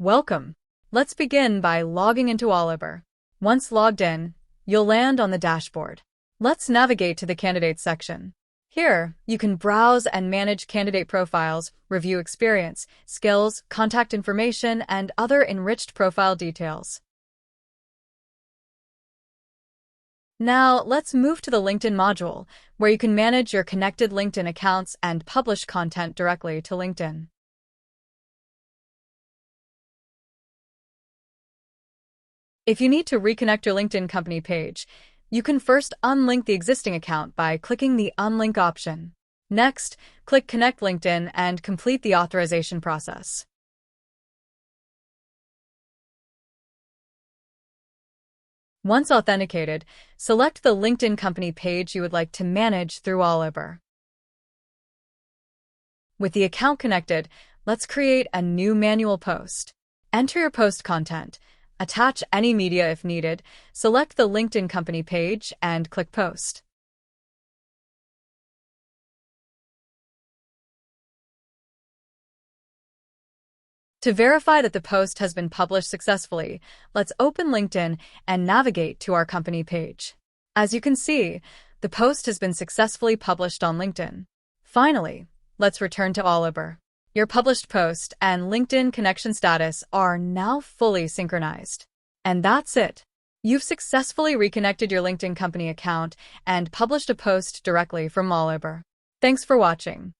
Welcome. Let's begin by logging into Olibr. Once logged in, you'll land on the dashboard. Let's navigate to the Candidates section. Here, you can browse and manage candidate profiles, review experience, skills, contact information, and other enriched profile details. Now, let's move to the LinkedIn module, where you can manage your connected LinkedIn accounts and publish content directly to LinkedIn. If you need to reconnect your LinkedIn company page, you can first unlink the existing account by clicking the Unlink option. Next, click Connect LinkedIn and complete the authorization process. Once authenticated, select the LinkedIn company page you would like to manage through Olibr. With the account connected, let's create a new manual post. Enter your post content, attach any media if needed, select the LinkedIn company page, and click Post. To verify that the post has been published successfully, let's open LinkedIn and navigate to our company page. As you can see, the post has been successfully published on LinkedIn. Finally, let's return to Olibr. Your published post and LinkedIn connection status are now fully synchronized. And that's it. You've successfully reconnected your LinkedIn company account and published a post directly from Olibr. Thanks for watching.